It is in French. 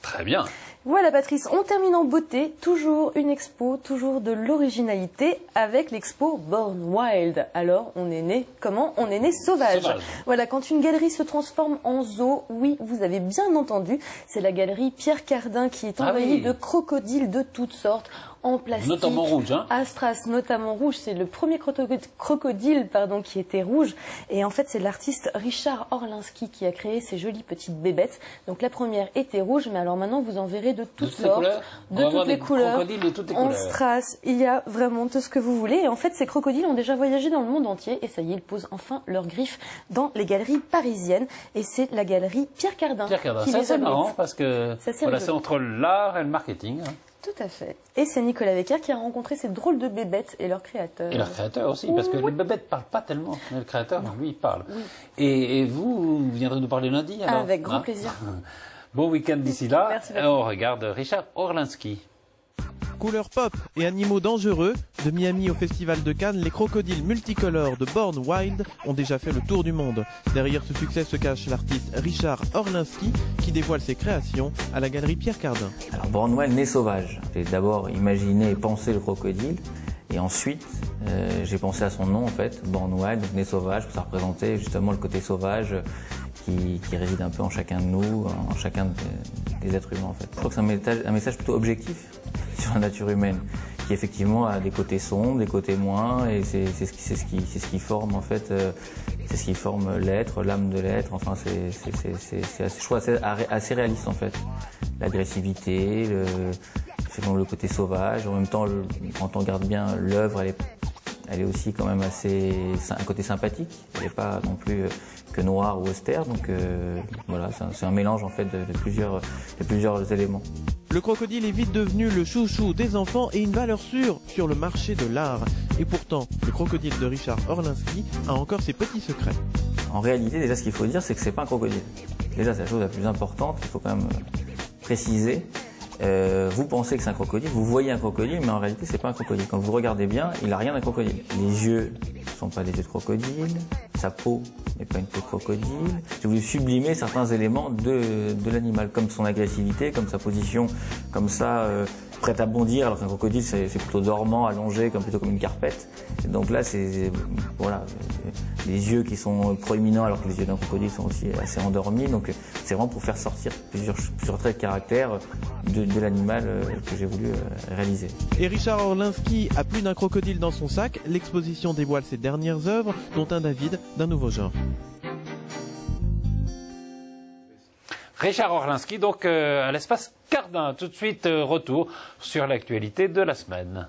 Très bien. Voilà Patrice, on termine en beauté, toujours une expo, toujours de l'originalité avec l'expo Born Wild. Alors on est né comment? On est né sauvage. Voilà, quand une galerie se transforme en zoo, oui, vous avez bien entendu, c'est la galerie Pierre Cardin qui est envahie de crocodiles de toutes sortes, en plastique. Notamment rouge, hein? Astras, notamment rouge, c'est le premier crocodile qui était rouge. Et en fait, c'est l'artiste Richard Orlinski qui a créé ces jolies petites bébêtes. Donc la première était rouge, mais alors maintenant vous en verrez de toutes sortes, de toutes les couleurs, en strass, il y a vraiment tout ce que vous voulez. Et en fait, ces crocodiles ont déjà voyagé dans le monde entier et ça y est, ils posent enfin leurs griffes dans les galeries parisiennes. Et c'est la galerie Pierre Cardin. Pierre Cardin, ça c'est marrant parce que voilà, c'est entre l'art et le marketing. Hein. Tout à fait. Et c'est Nicolas Becker qui a rencontré ces drôles de bébêtes et leurs créateurs. Et leurs créateurs aussi, parce que les bébêtes ne parlent pas tellement, mais le créateur, lui, il parle. Oui. Et vous viendrez nous parler lundi alors? Avec grand plaisir. Bon week-end d'ici là. Merci. On regarde Richard Orlinski. Couleurs pop et animaux dangereux, de Miami au Festival de Cannes, les crocodiles multicolores de Born Wild ont déjà fait le tour du monde. Derrière ce succès se cache l'artiste Richard Orlinski qui dévoile ses créations à la galerie Pierre Cardin. Alors Born Wild, né sauvage. J'ai d'abord imaginé et pensé le crocodile et ensuite j'ai pensé à son nom en fait, Born Wild, donc né sauvage, pour ça représenter justement le côté sauvage qui réside un peu en chacun de nous, en chacun des êtres humains en fait. Je crois que c'est un message plutôt objectif sur la nature humaine, qui effectivement a des côtés sombres, des côtés moins, et c'est ce qui forme en fait, c'est ce qui forme l'être, l'âme de l'être. Enfin, je trouve assez réaliste en fait. L'agressivité, le côté sauvage. En même temps, quand on regarde bien l'œuvre, elle est aussi quand même un côté sympathique. Elle n'est pas non plus que noire ou austère. Donc voilà, c'est un mélange en fait de plusieurs éléments. Le crocodile est vite devenu le chouchou des enfants et une valeur sûre sur le marché de l'art. Et pourtant, le crocodile de Richard Orlinski a encore ses petits secrets. En réalité, déjà, ce qu'il faut dire, c'est que c'est pas un crocodile. Déjà, c'est la chose la plus importante qu'il faut quand même préciser. Vous pensez que c'est un crocodile, vous voyez un crocodile, mais en réalité, c'est pas un crocodile. Quand vous regardez bien, il n'a rien d'un crocodile. Les yeux ne sont pas des yeux de crocodile, sa peau n'est pas une peau de crocodile. J'ai voulu sublimer certains éléments de l'animal, comme son agressivité, comme sa position, comme ça, prête à bondir, alors qu'un crocodile, c'est plutôt dormant, allongé, plutôt comme une carpette. Et donc là, c'est voilà, les yeux qui sont proéminents, alors que les yeux d'un crocodile sont aussi assez endormis. Donc c'est vraiment pour faire sortir plusieurs traits de caractère de l'animal que j'ai voulu réaliser. Et Richard Orlinski a plus d'un crocodile dans son sac. L'exposition dévoile ses dernières œuvres, dont un David d'un nouveau genre. Richard Orlinski, donc à l'espace Cardin. Tout de suite, retour sur l'actualité de la semaine.